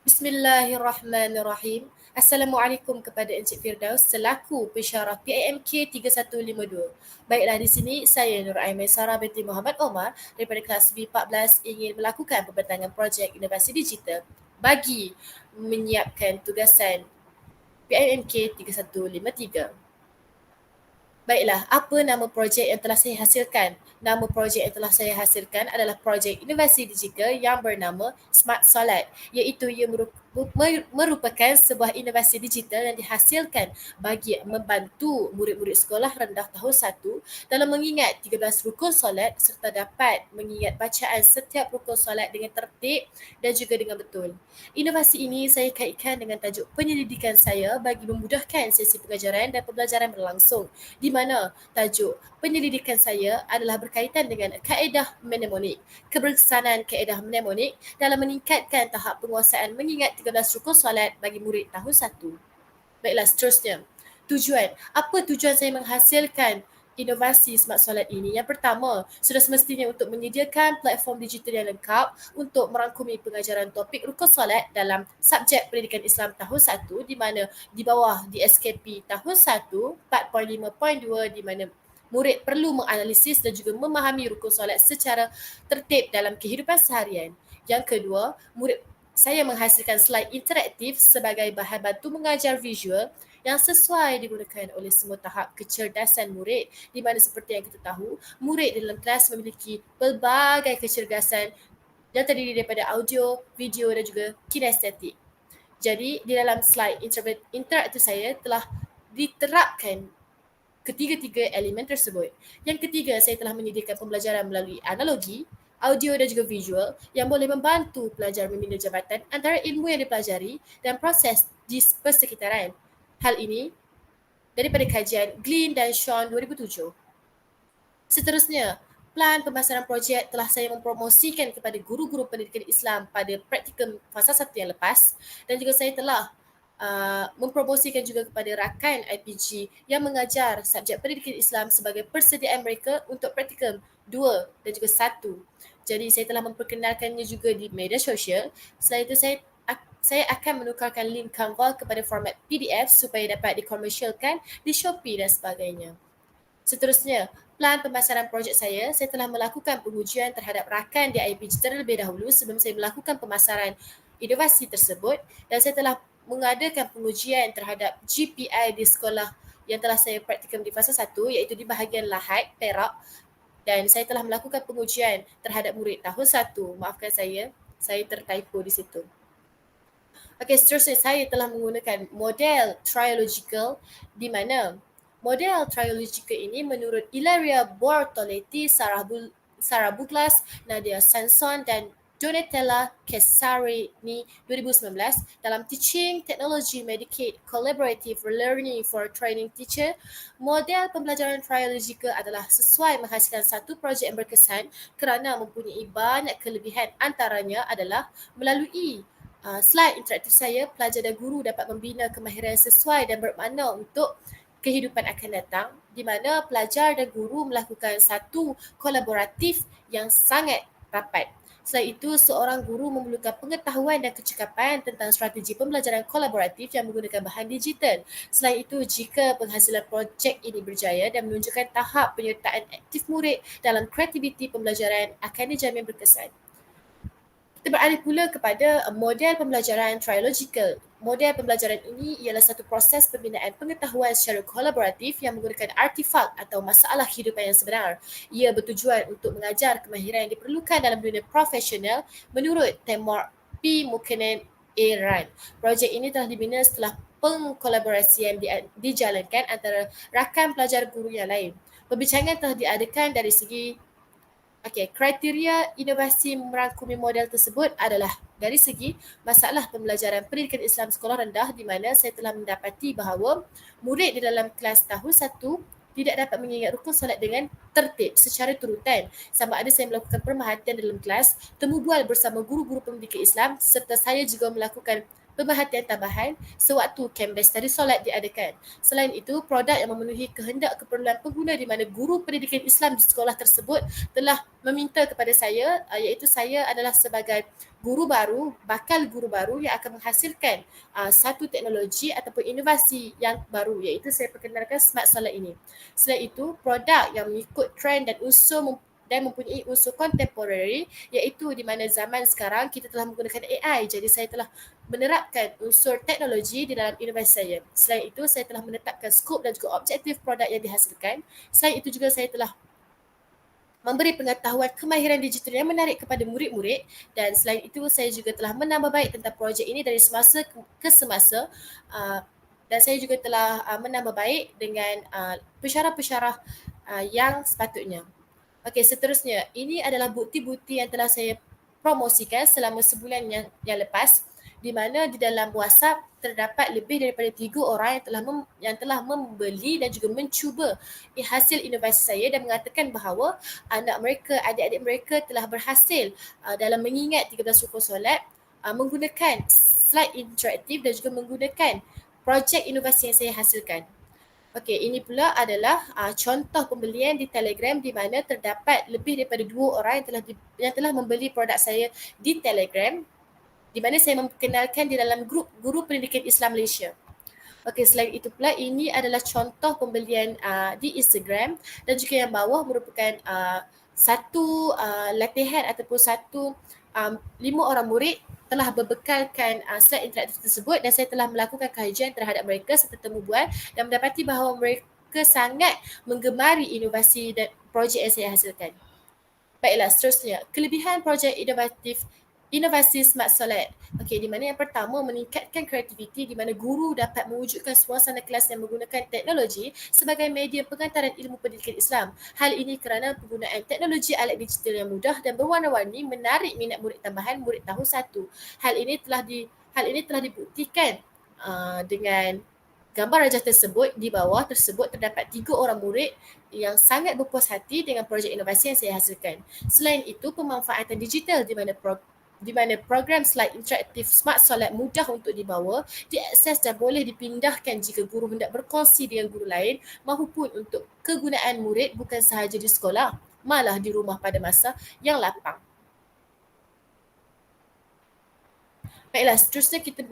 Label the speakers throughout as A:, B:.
A: Bismillahirrahmanirrahim. Assalamualaikum kepada Encik Firdaus selaku pensyarah PIMK 3152. Baiklah, di sini saya Nur Aiman Sarah binti Muhammad Omar daripada kelas B14 ingin melakukan pembentangan projek inovasi digital bagi menyiapkan tugasan PIMK 3153. Baiklah, apa nama projek yang telah saya hasilkan? Nama projek yang telah saya hasilkan adalah projek inovasi digital yang bernama Smart Solat, iaitu ia merupakan sebuah inovasi digital yang dihasilkan bagi membantu murid-murid sekolah rendah tahun 1 dalam mengingat 13 rukun solat serta dapat mengingat bacaan setiap rukun solat dengan tertib dan juga dengan betul. Inovasi ini saya kaitkan dengan tajuk penyelidikan saya bagi memudahkan sesi pengajaran dan pembelajaran berlangsung, di mana tajuk penyelidikan saya adalah berkaitan dengan kaedah mnemonik, keberkesanan kaedah mnemonik dalam meningkatkan tahap penguasaan mengingat 13 rukun solat bagi murid tahun 1. Baiklah, seterusnya. Tujuan. Apa tujuan saya menghasilkan inovasi Smart Solat ini? Yang pertama, sudah semestinya untuk menyediakan platform digital yang lengkap untuk merangkumi pengajaran topik rukun solat dalam subjek pendidikan Islam tahun 1, di mana di bawah DSKP tahun 1 4.5.2, di mana murid perlu menganalisis dan juga memahami rukun solat secara tertib dalam kehidupan seharian. Yang kedua, saya menghasilkan slide interaktif sebagai bahan bantu mengajar visual yang sesuai digunakan oleh semua tahap kecerdasan murid, di mana seperti yang kita tahu, murid dalam kelas memiliki pelbagai kecerdasan yang terdiri daripada audio, video dan juga kinestetik. Jadi di dalam slide interaktif saya telah diterapkan ketiga-tiga elemen tersebut. Yang ketiga, saya telah menyediakan pembelajaran melalui analogi, audio dan juga visual yang boleh membantu pelajar membina jambatan antara ilmu yang dipelajari dan proses di persekitaran. Hal ini daripada kajian Glynn dan Sean 2007. Seterusnya, plan pemasaran projek telah saya mempromosikan kepada guru-guru pendidikan Islam pada praktikum fasa 1 yang lepas, dan juga saya telah mempromosikan juga kepada rakan IPG yang mengajar subjek pendidikan Islam sebagai persediaan mereka untuk praktikum 2 dan juga 1. Jadi saya telah memperkenalkannya juga di media sosial. Selain itu saya akan menukarkan link Canva kepada format PDF supaya dapat dikomersialkan di Shopee dan sebagainya. Seterusnya, plan pemasaran projek saya telah melakukan pengujian terhadap rakan di IPG terlebih dahulu sebelum saya melakukan pemasaran inovasi tersebut, dan saya telah mengadakan pengujian terhadap GPI di sekolah yang telah saya praktikum di fasa 1, iaitu di bahagian Lahad, Perak, dan saya telah melakukan pengujian terhadap murid tahun 1. Maafkan saya tertypo di situ. Okey, seterusnya saya telah menggunakan model triological, di mana model triological ini menurut Ilaria Bortoletti, Sarah Douglas, Nadia Sanson dan Donatella Cesarini 2019 dalam Teaching Technology Medicaid Collaborative Learning for Training Teacher. Model pembelajaran triological adalah sesuai menghasilkan satu projek yang berkesan kerana mempunyai banyak kelebihan, antaranya adalah melalui slide interaktif saya, pelajar dan guru dapat membina kemahiran sesuai dan bermakna untuk kehidupan akan datang, di mana pelajar dan guru melakukan satu kolaboratif yang sangat rapat. Selain itu, seorang guru memerlukan pengetahuan dan kecekapan tentang strategi pembelajaran kolaboratif yang menggunakan bahan digital. Selain itu, jika penghasilan projek ini berjaya dan menunjukkan tahap penyertaan aktif murid dalam kreativiti pembelajaran, akan dijamin berkesan. Kita beralih pula kepada model pembelajaran triological. Model pembelajaran ini ialah satu proses pembinaan pengetahuan secara kolaboratif yang menggunakan artifak atau masalah kehidupan yang sebenar. Ia bertujuan untuk mengajar kemahiran yang diperlukan dalam dunia profesional menurut Temor P. Mukenan Iran. Projek ini telah dibina setelah pengkolaborasian dijalankan antara rakan pelajar guru yang lain. Perbincangan telah diadakan dari segi kriteria inovasi merangkumi model tersebut adalah dari segi masalah pembelajaran pendidikan Islam sekolah rendah, di mana saya telah mendapati bahawa murid di dalam kelas tahun 1 tidak dapat mengingat rukun solat dengan tertib secara turutan. Sama ada saya melakukan perhatian dalam kelas, temu bual bersama guru-guru pendidikan Islam serta saya juga melakukan pemerhatian tambahan sewaktu kem study solat diadakan. Selain itu, produk yang memenuhi kehendak keperluan pengguna di mana guru pendidikan Islam di sekolah tersebut telah meminta kepada saya, iaitu saya adalah sebagai guru baru, bakal guru baru yang akan menghasilkan satu teknologi ataupun inovasi yang baru, iaitu saya perkenalkan smart solar ini. Selain itu, produk yang mengikut trend dan dan mempunyai unsur contemporary, iaitu di mana zaman sekarang kita telah menggunakan AI. Jadi saya telah menerapkan unsur teknologi di dalam inovasi saya. Selain itu, saya telah menetapkan skop dan juga objektif produk yang dihasilkan. Selain itu juga saya telah memberi pengetahuan kemahiran digital yang menarik kepada murid-murid, dan selain itu saya juga telah menambah baik tentang projek ini dari semasa ke semasa, dan saya juga telah menambah baik dengan pensyarah-pensyarah yang sepatutnya. Okey, seterusnya, ini adalah bukti-bukti yang telah saya promosikan selama sebulan yang lepas, di mana di dalam WhatsApp terdapat lebih daripada 3 orang yang telah membeli dan juga mencuba hasil inovasi saya dan mengatakan bahawa anak mereka, adik-adik mereka telah berhasil dalam mengingat 13 rukun solat menggunakan slide interaktif dan juga menggunakan projek inovasi yang saya hasilkan. Okey, ini pula adalah contoh pembelian di Telegram di mana terdapat lebih daripada 2 orang yang telah membeli produk saya di Telegram, di mana saya memperkenalkan di dalam grup Guru Pendidikan Islam Malaysia. Okey, selain itu pula ini adalah contoh pembelian di Instagram, dan juga yang bawah merupakan satu latihan ataupun satu 5 orang murid telah berbekalkan slide interaktif tersebut, dan saya telah melakukan kajian terhadap mereka serta temu bual dan mendapati bahawa mereka sangat menggemari inovasi dan projek yang saya hasilkan. Baiklah, seterusnya, kelebihan projek inovasi smart solat. Okey, di mana yang pertama meningkatkan kreativiti, di mana guru dapat mewujudkan suasana kelas yang menggunakan teknologi sebagai media pengantaran ilmu pendidikan Islam. Hal ini kerana penggunaan teknologi alat digital yang mudah dan berwarna-warni menarik minat murid tambahan murid tahun 1. Hal ini telah dibuktikan dengan gambar rajah tersebut. Di bawah tersebut terdapat 3 orang murid yang sangat berpuas hati dengan projek inovasi yang saya hasilkan. Selain itu, pemanfaatan digital di mana program slide interaktif smart solat mudah untuk dibawa, diakses dan boleh dipindahkan jika guru hendak berkongsi dengan guru lain, maupun untuk kegunaan murid bukan sahaja di sekolah, malah di rumah pada masa yang lapang. Baiklah, seterusnya kita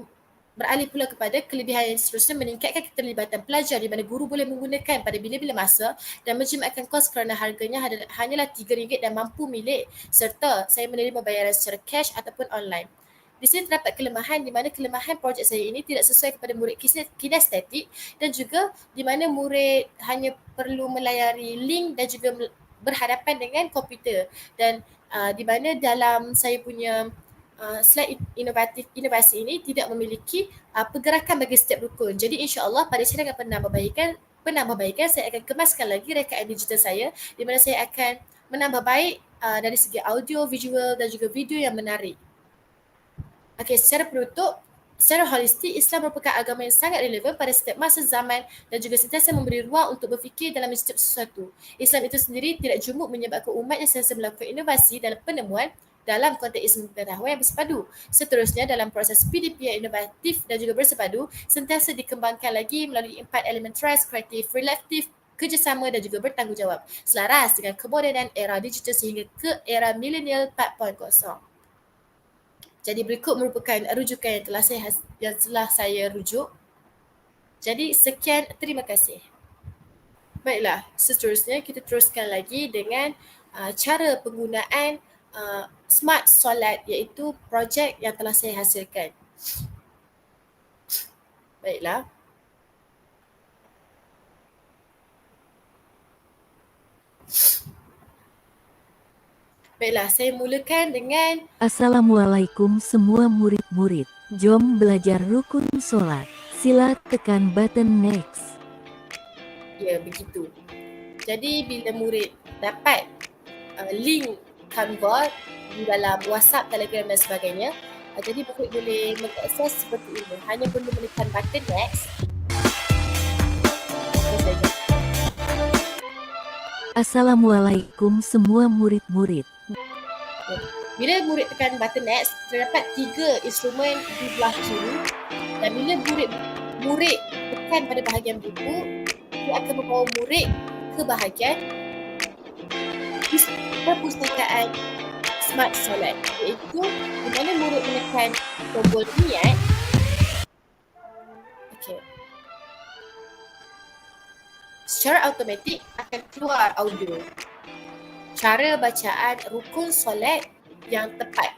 A: beralih pula kepada kelebihan yang seterusnya, meningkatkan keterlibatan pelajar di mana guru boleh menggunakan pada bila-bila masa dan menjimatkan kos kerana harganya hanyalah RM3 dan mampu milik, serta saya menerima bayaran secara cash ataupun online. Di sini terdapat kelemahan, di mana kelemahan projek saya ini tidak sesuai kepada murid kinestetik, dan juga di mana murid hanya perlu melayari link dan juga berhadapan dengan komputer, dan di mana dalam saya punya slide inovasi ini tidak memiliki pergerakan bagi setiap rukun. Jadi insya-Allah pada cadangan penambahbaikan saya akan kemaskan lagi rekaan digital saya, di mana saya akan menambah baik dari segi audio, visual dan juga video yang menarik. Okey, secara penutup, secara holistik, Islam merupakan agama yang sangat relevan pada setiap masa zaman dan juga sentiasa memberi ruang untuk berfikir dalam setiap sesuatu. Islam itu sendiri tidak jumuk menyebabkan umatnya sentiasa melakukan inovasi dalam penemuan dalam konteks ilmu pengetahuan yang bersepadu. Seterusnya, dalam proses PDP yang inovatif dan juga bersepadu, sentiasa dikembangkan lagi melalui 4 elemen trust, kreatif, reflektif, kerjasama dan juga bertanggungjawab, selaras dengan kemodenan era digital sehingga ke era milenial 4.0. Jadi berikut merupakan rujukan yang telah saya rujuk. Jadi sekian, terima kasih. Baiklah, seterusnya kita teruskan lagi dengan cara penggunaan smart solat, iaitu projek yang telah saya hasilkan. Baiklah. Baiklah, saya mulakan dengan
B: Assalamualaikum semua murid-murid. Jom belajar rukun solat. Sila tekan button next.
A: ya, begitu. Jadi bila murid dapat link Canva di dalam WhatsApp, Telegram dan sebagainya, jadi murid boleh mengakses seperti ini. Hanya perlu menekan button next.
B: Assalamualaikum semua murid-murid.
A: Bila murid tekan button next, terdapat 3 instrumen di belah kiri dan bila murid tekan pada bahagian buku, dia akan membawa murid ke bahagian perpustakaan Smart Solat, iaitu di mana murid menekan tombol niat. Okey. Secara automatik akan keluar audio cara bacaan rukun solat yang tepat,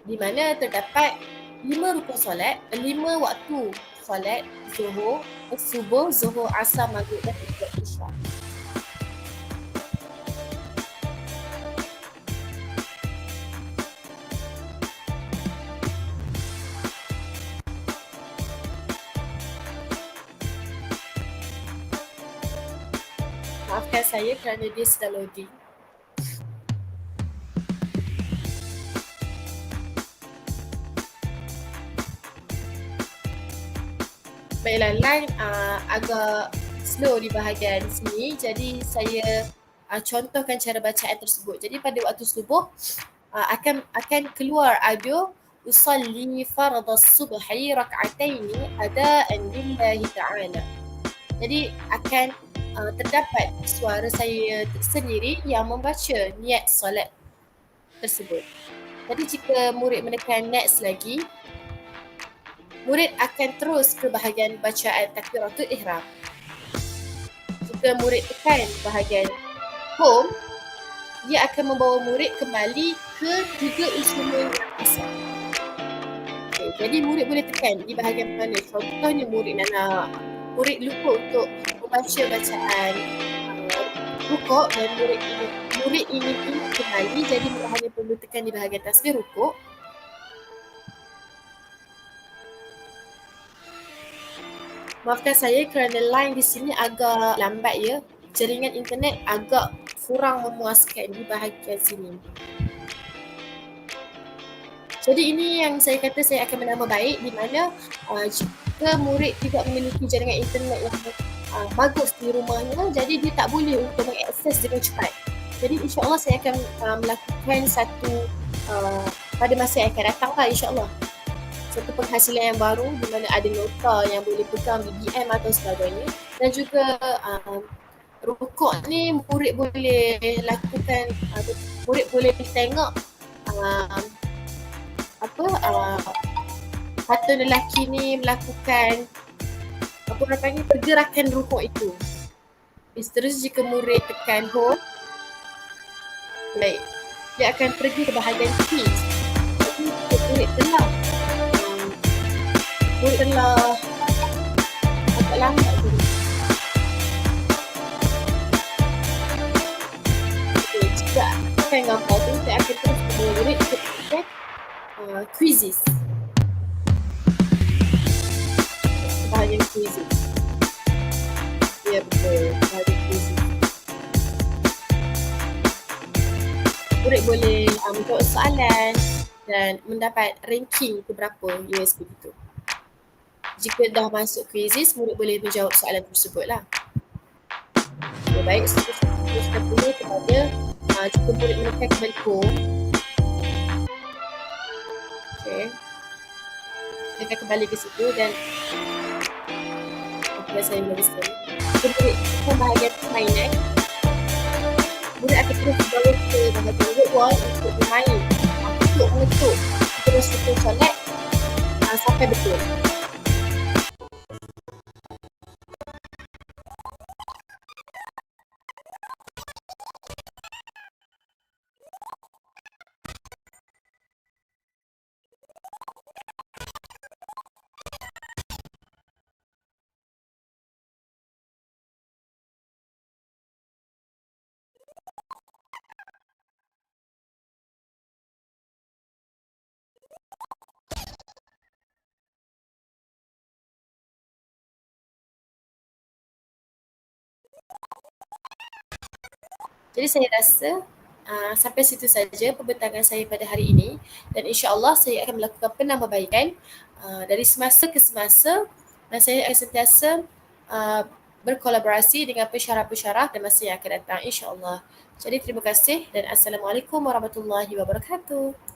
A: di mana terdapat 5 rukun solat, 5 waktu solat zuhur, subuh, zuhur, asar, maghrib dan isyak. Maafkan saya kerana dia sedang loading. Baiklah, line agak slow di bahagian sini, jadi saya contohkan cara bacaan tersebut. Jadi pada waktu subuh akan keluar audio usalli fardhas subhi rak'ataini adaan lillahi ta'ala. Jadi akan terdapat suara saya sendiri yang membaca niat solat tersebut. Jadi jika murid menekan next lagi, murid akan terus ke bahagian bacaan takbiratul ihram. Jika murid tekan bahagian home, dia akan membawa murid kembali ke 3 instrumen yang asal. Okay, jadi murid boleh tekan di bahagian mana. Contohnya murid lupa untuk membaca bacaan rukuk dan murid ingin kembali, jadi murid hanya perlu tekan di bahagian tasbih rukuk. Maafkan saya kerana line di sini agak lambat ya. Jaringan internet agak kurang memuaskan di bahagian sini. Jadi ini yang saya kata saya akan menambah baik, di mana jika murid tidak memiliki jaringan internet yang bagus di rumahnya, jadi dia tak boleh untuk mengakses dengan cepat. Jadi insyaAllah saya akan melakukan satu pada masa yang akan datang lah, insyaAllah. Satu penghasilan yang baru di mana ada nota yang boleh pegang BBM atau sebagainya, dan juga rukuk ni murid boleh lakukan, murid boleh tengok patut lelaki ni melakukan pergerakan rukuk itu. Seterusnya jika murid tekan home, baik, dia akan pergi ke bahagian keys. Jadi murid telah agak lambat tu. Okay, jika akan gambar tu, saya akan terus ke murid ke quizzes. Bahagian quizzes. Ya betul, bahagian quizzes. Murid boleh menjawab soalan dan mendapat ranking keberapa USB itu. Jika dah masuk quizzes, murid boleh menjawab soalan tersebut lah. Okay, baik, seterusnya pula kepada jika murid menekan kembali home. Okay, kita kembali ke situ dan saya menulis tadi. Jika murid tekan bahagian permainan, murid akan terus dibawa ke bahagian wall untuk bermain, untuk mengetuk terus rukun solat sampai betul. Jadi saya rasa sampai situ saja pembentangan saya pada hari ini, dan insya-Allah saya akan melakukan penambahbaikan dari semasa ke semasa, dan saya akan sentiasa berkolaborasi dengan pensyarah-pensyarah dan masa yang akan datang, insya-Allah. Jadi terima kasih dan Assalamualaikum warahmatullahi wabarakatuh.